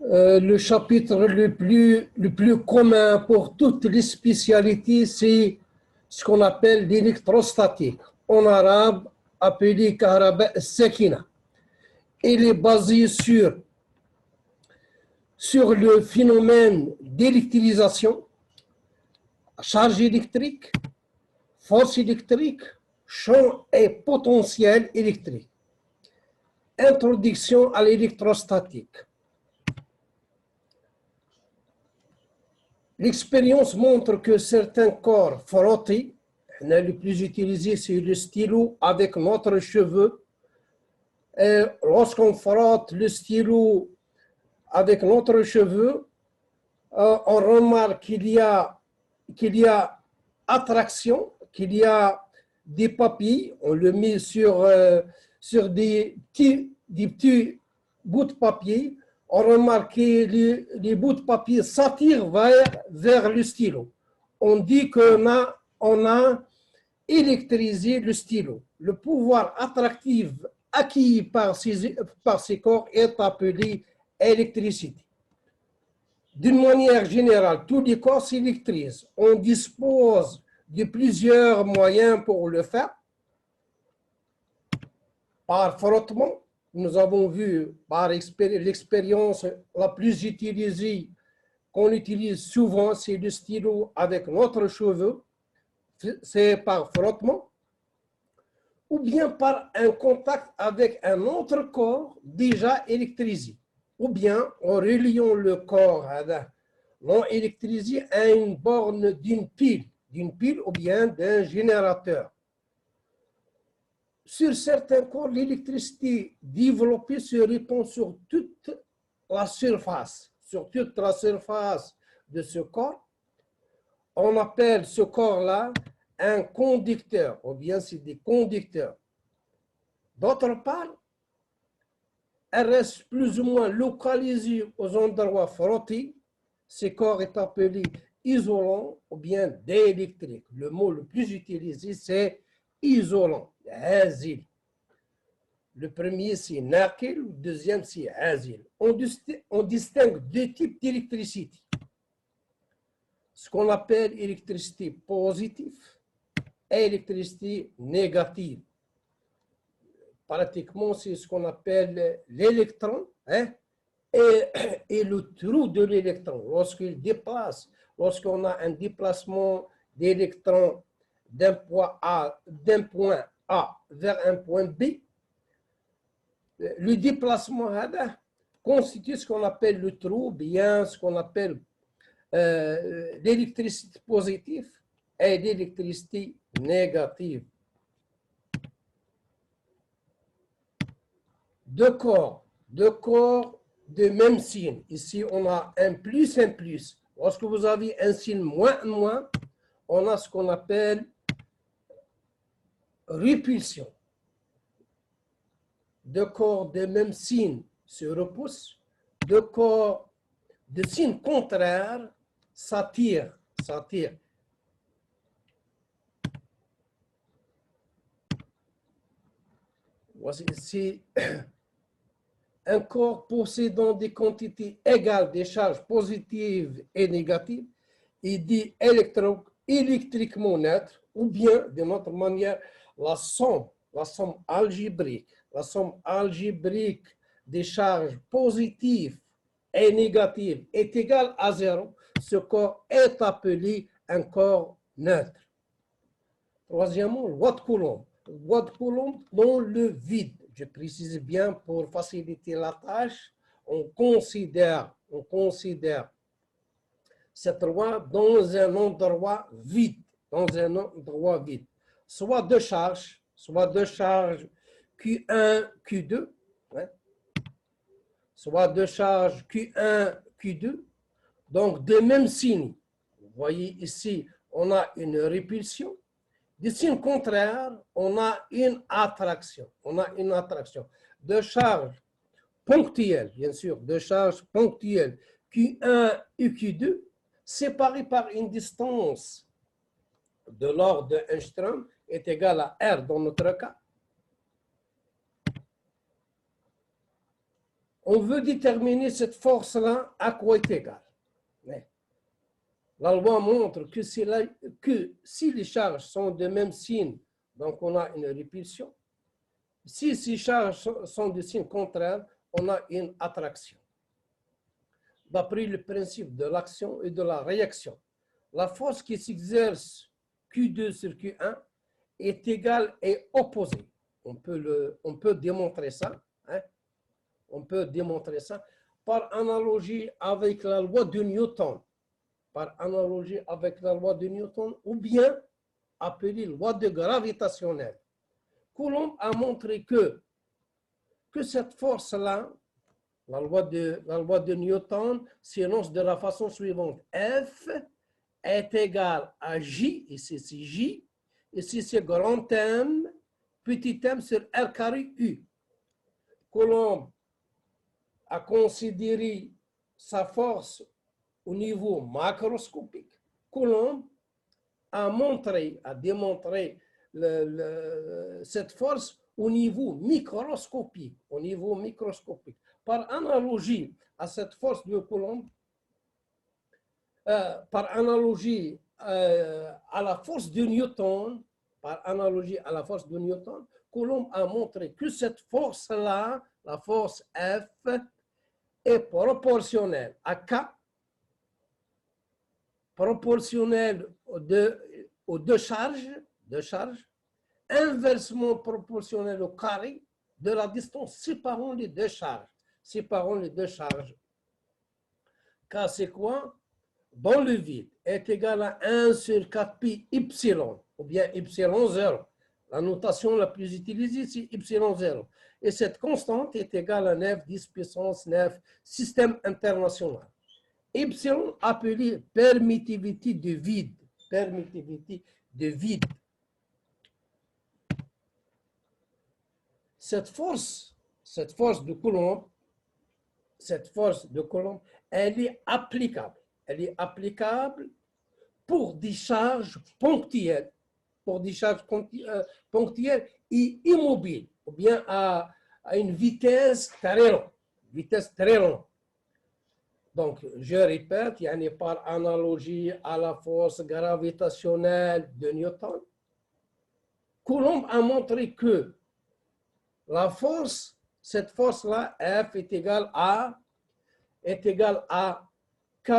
Le chapitre le plus commun pour toutes les spécialités, c'est ce qu'on appelle l'électrostatique. En arabe, appelé Kahraba Sakina. Il est basé sur le phénomène d'électrisation, charge électrique, force électrique, champ et potentiel électrique. Introduction à l'électrostatique. L'expérience montre que certains corps frottés, le plus utilisé c'est le stylo avec notre cheveu. Et lorsqu'on frotte le stylo avec notre cheveu, on remarque qu'il y a attraction, qu'il y a des papiers, on le met sur des petits bouts de papier, on remarque que les bouts de papier s'attirent vers le stylo. On dit qu'on a électrisé le stylo. Le pouvoir attractif acquis par ces corps est appelé électricité. D'une manière générale, tous les corps s'électrisent. On dispose de plusieurs moyens pour le faire. Par frottement, nous avons vu par l'expérience la plus utilisée, qu'on utilise souvent, c'est le stylo avec notre cheveu, c'est par frottement, ou bien par un contact avec un autre corps déjà électrisé, ou bien en reliant le corps non électrisé à une borne d'une pile ou bien d'un générateur. Sur certains corps, l'électricité développée se répand sur toute la surface de ce corps. On appelle ce corps-là un conducteur, ou bien c'est des conducteurs. D'autre part, elle reste plus ou moins localisée aux endroits frottés. Ce corps est appelé isolant ou bien déélectrique. Le mot le plus utilisé, c'est isolant, azil. Le premier, c'est naqil, le deuxième, c'est azil. On distingue deux types d'électricité. Ce qu'on appelle électricité positive et électricité négative. Pratiquement, c'est ce qu'on appelle l'électron et le trou de l'électron. Lorsqu'on a un déplacement d'électrons d'un point A vers un point B, le déplacement constitue ce qu'on appelle le trou, bien ce qu'on appelle l'électricité positive et l'électricité négative. Deux corps de même signe. Ici, on a un plus, un plus. Lorsque vous avez un signe moins, moins, on a ce qu'on appelle répulsion. Deux corps de même signe se repoussent. Deux corps de signe contraire s'attirent. Voici ici un corps possédant des quantités égales des charges positives et négatives est dit électriquement neutre, ou bien, d'une autre manière, la somme algébrique des charges positives et négatives est égale à zéro. Ce corps est appelé un corps neutre. Troisièmement, loi de Coulomb. Loi de Coulomb dans le vide. Je précise bien pour faciliter la tâche, on considère cette loi dans un endroit vide, soit deux charges Q1, Q2, soit deux charges Q1, Q2, donc de même signe. Vous voyez ici, on a une répulsion. Du signe contraire, on a une attraction. De charges ponctuelles, bien sûr, de charges ponctuelles Q1 et Q2, séparées par une distance de l'ordre de Angstrom, est égale à R dans notre cas. On veut déterminer cette force-là à quoi est égale. La loi montre que si les charges sont de même signe, donc on a une répulsion. Si ces charges sont de signe contraire, on a une attraction. D'après le principe de l'action et de la réaction, la force qui s'exerce Q2 sur Q1 est égale et opposée. On peut démontrer ça. On peut démontrer ça par analogie avec la loi de Newton. Par analogie avec la loi de Newton, ou bien appelée loi de gravitationnelle. Coulomb a montré que cette force-là, la loi de Newton, s'énonce de la façon suivante. F est égal à J, ici c'est J, ici c'est grand M, petit m sur R carré U. Coulomb a considéré sa force au niveau macroscopique. Coulomb a démontré cette force au niveau microscopique. Par analogie à cette force de Coulomb, par analogie à la force de Newton, Coulomb a montré que cette force-là, la force F, est proportionnelle à K, proportionnelle aux deux charges, inversement proportionnelle au carré de la distance séparant les deux charges. K, c'est quoi? Dans le vide est égal à 1 sur 4pi epsilon, ou bien epsilon 0. La notation la plus utilisée, c'est epsilon 0. Et cette constante est égale à 9, 10 puissance 9, système international. Epsilon appelé permittivité de vide. Cette force de Coulomb, elle est applicable. Pour des charges ponctuelles, et immobiles, ou bien à une vitesse très longue. Donc, je répète, par analogie à la force gravitationnelle de Newton, Coulomb a montré que cette force-là, F est égale à K,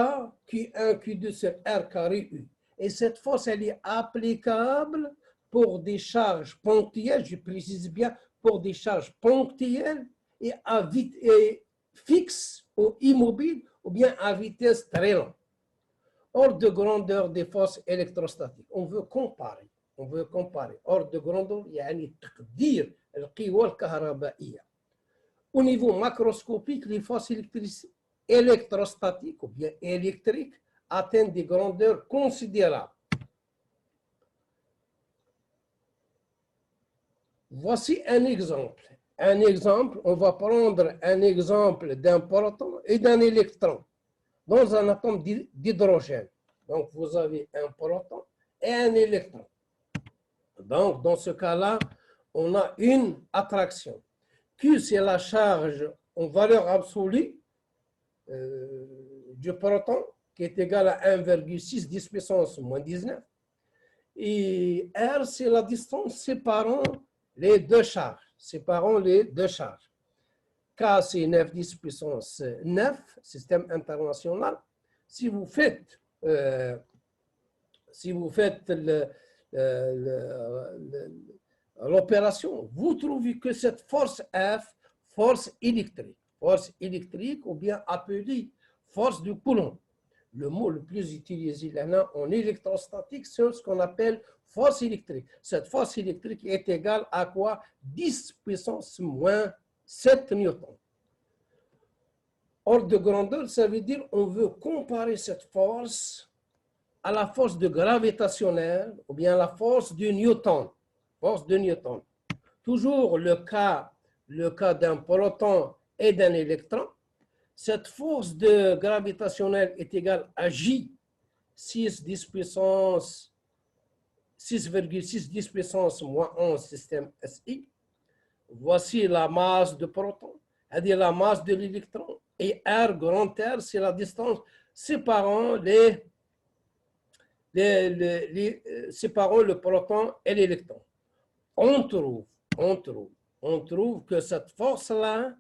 Q1, Q2 sur R carré U. Et cette force, elle est applicable pour des charges ponctuelles, je précise bien, pour des charges ponctuelles et fixes ou immobiles, ou bien à vitesse très longue. Ordre de grandeur des forces électrostatiques. On veut comparer. Ordre de grandeur, يعني تقدير القوى الكهربائية. Au niveau macroscopique, les forces électrostatiques ou bien électriques atteignent des grandeurs considérables. Voici un exemple. On va prendre un exemple d'un proton et d'un électron dans un atome d'hydrogène. Donc, vous avez un proton et un électron. Donc, dans ce cas-là, on a une attraction. Q, c'est la charge en valeur absolue du proton, qui est égal à 1,6 10 puissance moins 19. Et R, c'est la distance séparant les deux charges. K, c'est 9 10 puissance 9, système international. Si vous faites l'opération, vous trouvez que cette force F, force électrique ou bien appelée force de Coulomb. Le mot le plus utilisé là en électrostatique, c'est ce qu'on appelle force électrique. Cette force électrique est égale à quoi? 10 puissance moins 7 newtons. Ordre de grandeur, ça veut dire on veut comparer cette force à la force de gravitationnelle ou bien à la force de Newton. Toujours le cas d'un proton et d'un électron. Cette force de gravitationnelle est égale à J, 6,6 10 puissance moins 11 système SI. Voici la masse de proton. c'est la masse de l'électron, et R, grand R, c'est la distance séparant séparant le proton et l'électron. On trouve que cette force-là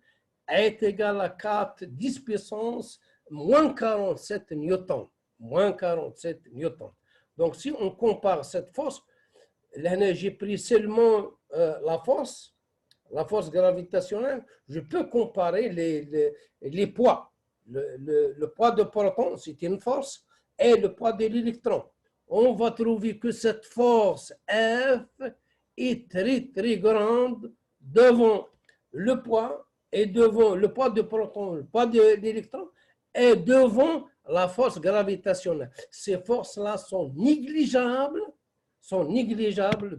est égale à 4, 10 puissance moins 47 newtons. Moins 47 newtons. Donc, si on compare cette force, là, j'ai pris seulement la force gravitationnelle, je peux comparer les poids. Le poids de proton, c'est une force, et le poids de l'électron. On va trouver que cette force F est très, très grande devant le poids et devant le poids de proton, le poids de l'électron, et devant la force gravitationnelle. Ces forces-là sont négligeables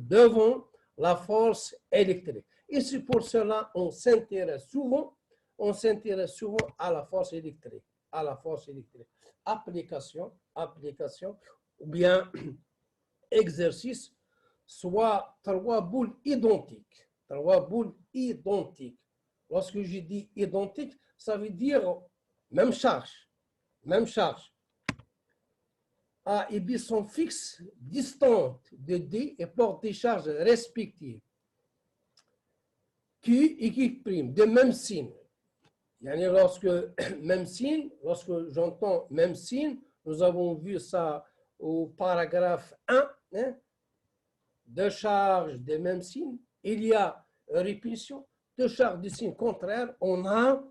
devant la force électrique. Et c'est pour cela qu'on s'intéresse souvent à la force électrique. Application, ou bien exercice, soit 3 boules identiques. 3 boules identiques. Lorsque je dis identique, ça veut dire même charge. Même charge. A et B sont fixes, distantes de D et portent des charges respectives. Q et Q', de même signe. Lorsque j'entends même signe, nous avons vu ça au paragraphe 1, hein, deux charges de même signe, il y a répulsion, deux charges de signe contraire, on a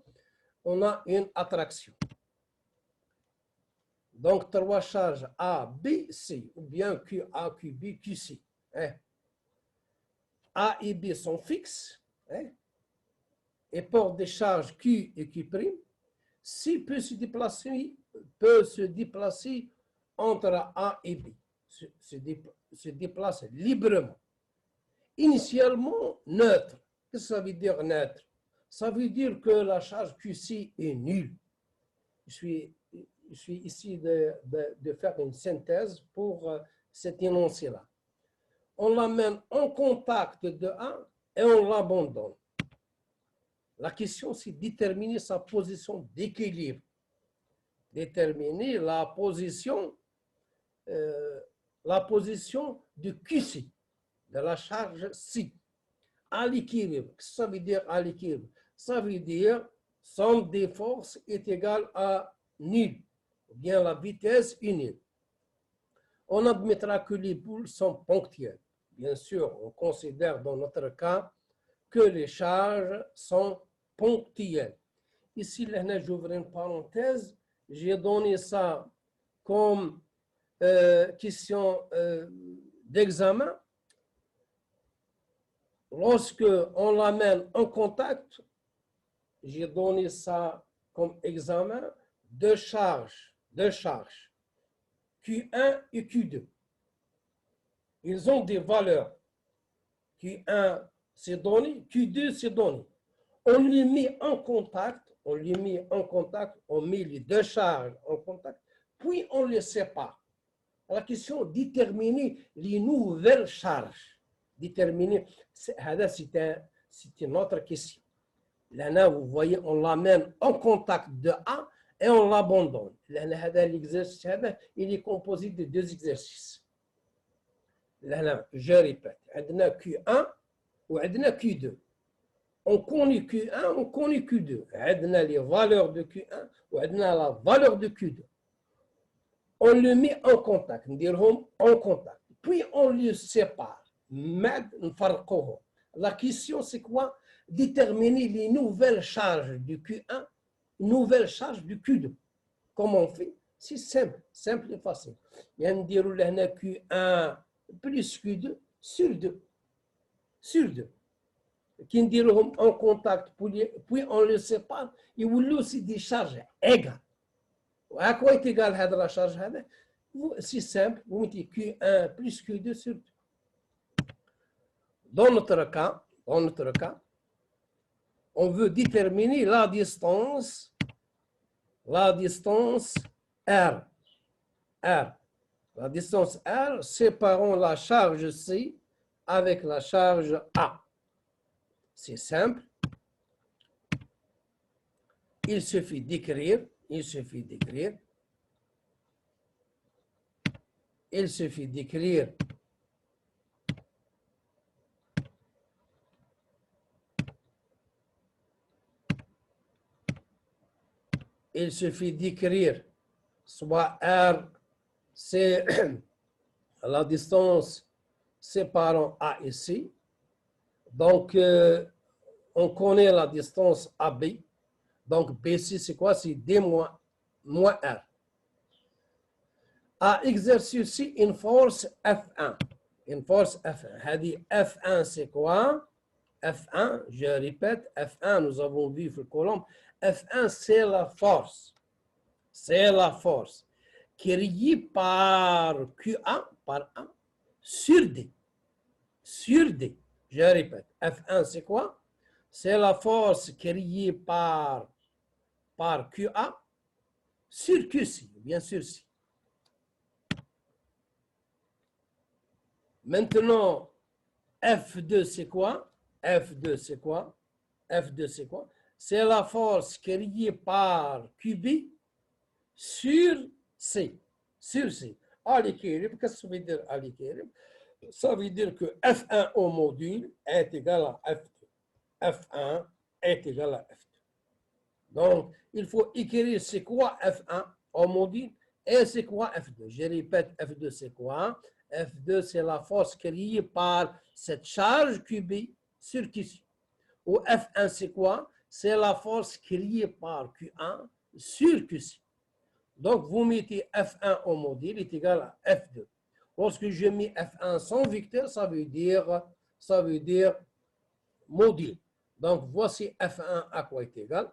une attraction. Donc, 3 charges A, B, C, ou bien QA, QB, QC. Hein. A et B sont fixes, hein, et portent des charges Q et Q'. C peut se déplacer entre A et B, se déplace librement. Initialement neutre. Qu'est-ce que ça veut dire neutre? Ça veut dire que la charge QC est nulle. Je suis ici de faire une synthèse pour cet énoncé-là. On l'amène en contact de A et on l'abandonne. La question, c'est déterminer sa position d'équilibre. Déterminer la position de QC, de la charge C, à l'équilibre. Qu'est-ce que ça veut dire à l'équilibre? Ça veut dire somme des forces est égale à nul, ou bien la vitesse est nulle. On admettra que les boules sont ponctuelles. Bien sûr, on considère dans notre cas que les charges sont ponctuelles. Ici, là, j'ouvre une parenthèse. J'ai donné ça comme question d'examen. Lorsque on l'amène en contact, j'ai donné ça comme examen, deux charges, Q1 et Q2. Ils ont des valeurs. Q1, c'est donné, Q2, c'est donné. On les met en contact, on met les deux charges en contact, puis on les sépare. La question, déterminer les nouvelles charges. Déterminer, c'est une autre question. Là, vous voyez, on l'amène en contact de A et on l'abandonne. L'exercice, il est composé de 2 exercices. Là, je répète, on a Q1 ou on a Q2. On connaît Q1, on connaît Q2. On a les valeurs de Q1 ou on a la valeur de Q2. On le met en contact, en contact. Puis on le sépare. La question, c'est quoi? Déterminer les nouvelles charges du Q1, nouvelles charges du Q2. Comment on fait? C'est simple et facile. Il y a un Q1 plus Q2 sur 2. Qui diront en contact, puis on le sépare, il y a aussi des charges égales. À quoi est égale la charge? C'est simple, vous mettez Q1 plus Q2 sur 2. Dans notre cas, on veut déterminer la distance R. La distance R séparant la charge C avec la charge A. C'est simple. il suffit d'écrire, il suffit d'écrire, il suffit d'écrire il suffit d'écrire soit R, c'est la distance séparant A et C. Donc, on connaît la distance AB. Donc, BC, c'est quoi? C'est D moins R. À exercer aussi une force F1. Une force F1. F1, c'est quoi? F1, je répète, F1, nous avons vu le colombe. F1, c'est la force. C'est la force créée par QA, par A, sur D. Sur D. Je répète, F1, c'est quoi? C'est la force créée par QA sur QC, bien sûr. Si. Maintenant, F2, c'est quoi? F2, c'est quoi? F2, c'est quoi? C'est la force créée par QB sur C. Sur C. À l'équilibre, qu'est-ce que ça veut dire à l'équilibre? Ça veut dire que F1 au module est égal à F2. F1 est égal à F2. Donc, il faut écrire c'est quoi F1 au module et c'est quoi F2. Je répète, F2 c'est quoi? F2 c'est la force créée par cette charge QB sur QC. Ou F1 c'est quoi? C'est la force créée par Q1 sur QC. Donc, vous mettez F1 au module est égal à F2. Lorsque je mets F1 sans vecteur, ça veut dire module. Donc, voici F1 à quoi est égal.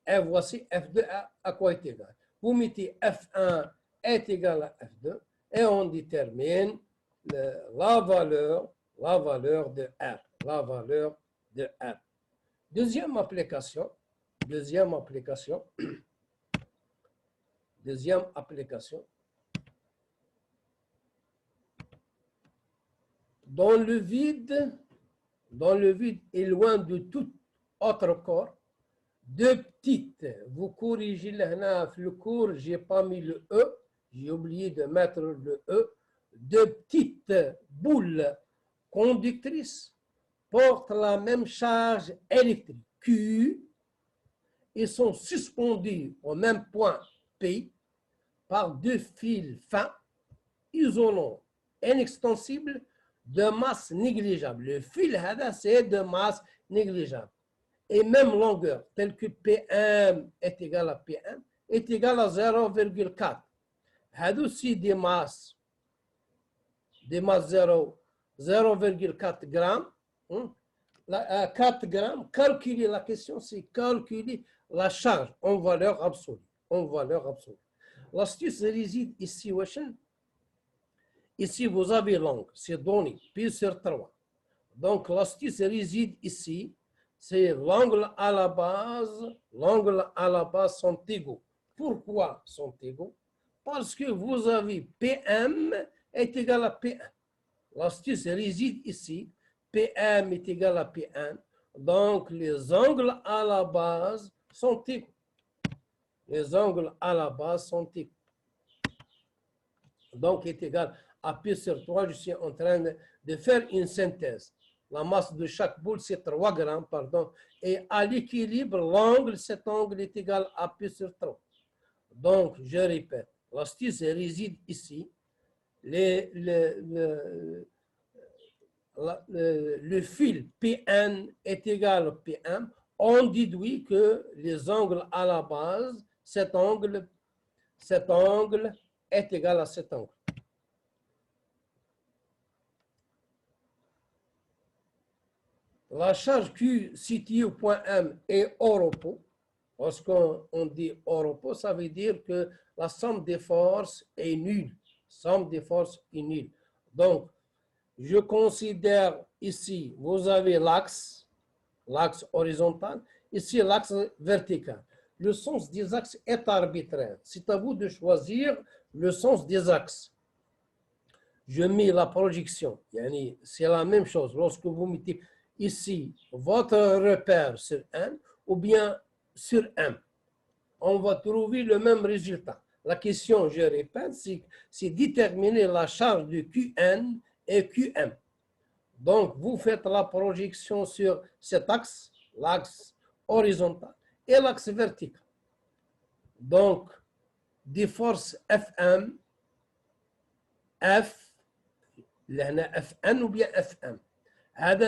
Et voici F2 à quoi est égal. Vous mettez F1 est égal à F2 et on détermine la valeur de R. La valeur de R. Deuxième application. Dans le vide et loin de tout autre corps, deux petites, vous corrigez là, le cours, je n'ai pas mis le E, j'ai oublié de mettre le E, deux petites boules conductrices portent la même charge électrique Q et sont suspendues au même point P par deux fils fins, isolants, inextensibles, de masse négligeable. Le fil, c'est de masse négligeable. Et même longueur, telle que PM est égal à PM, est égal à 0,4. C'est aussi des masses 0,4 grammes. 4 grammes, calculer la question, c'est calculer la charge en valeur absolue. L'astuce réside ici, ici vous avez l'angle, c'est donné, pi sur 3. Donc l'astuce réside ici, c'est l'angle à la base sont égaux. Pourquoi sont égaux? Parce que vous avez PM est égal à P1. L'astuce réside ici, PM est égal à P1. Donc les angles à la base sont égaux. Les angles à la base sont égaux. Donc est égal à P sur 3. Je suis en train de faire une synthèse. La masse de chaque boule, c'est 3 grammes, pardon. Et à l'équilibre, l'angle, cet angle est égal à P sur 3. Donc, je répète, l'astuce réside ici. Le fil Pn est égal à Pm. On déduit que les angles à la base, cet angle est égal à cet angle. La charge Q située au point M est hors repos. Lorsqu'on dit hors repos, ça veut dire que la somme des forces est nulle. Donc, je considère ici, vous avez l'axe horizontal, ici l'axe vertical. Le sens des axes est arbitraire. C'est à vous de choisir le sens des axes. Je mets la projection. C'est la même chose. Lorsque vous mettez ici votre repère sur N ou bien sur M. on va trouver le même résultat. La question, je répète, c'est déterminer la charge de Qn et Qm. Donc, vous faites la projection sur cet axe, l'axe horizontal et l'axe vertical. Donc, des forces Fm, F, Fn ou bien Fm.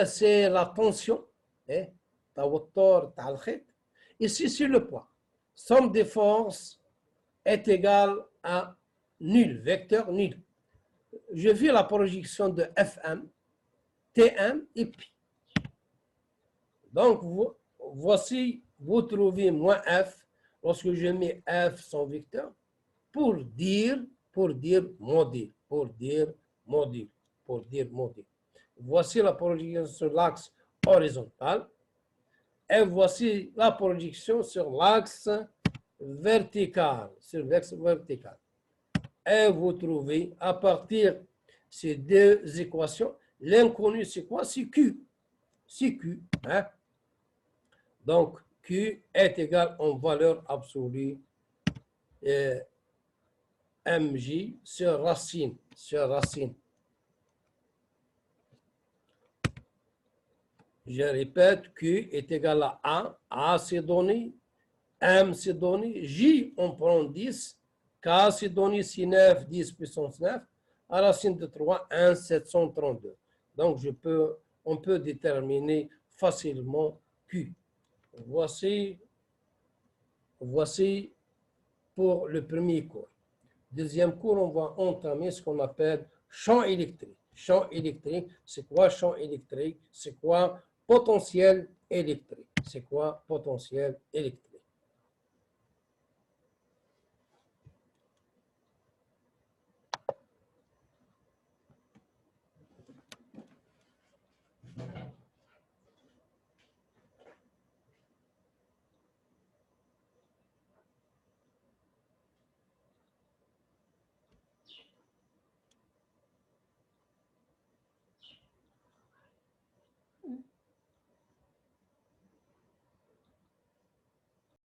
C'est la tension, ici c'est le poids. Somme des forces est égale à nul, vecteur nul. Je fais la projection de Fm, Tm et Pi. Donc, voici, vous trouvez moins F lorsque je mets F son vecteur pour dire module. Voici la projection sur l'axe horizontal et voici la projection sur l'axe vertical. Et vous trouvez à partir de ces deux équations, l'inconnu c'est quoi? C'est Q. C'est Q. Hein? Donc, Q est égal en valeur absolue mj sur racine. Je répète, Q est égal à A c'est donné, M c'est donné, J on prend 10, K c'est donné, c'est 9, 10 puissance 9, à racine de 3, 1, 732. Donc, on peut déterminer facilement Q. Voici pour le premier cours. Deuxième cours, on va entamer ce qu'on appelle champ électrique. Champ électrique, c'est quoi champ électrique? C'est quoi potentiel électrique?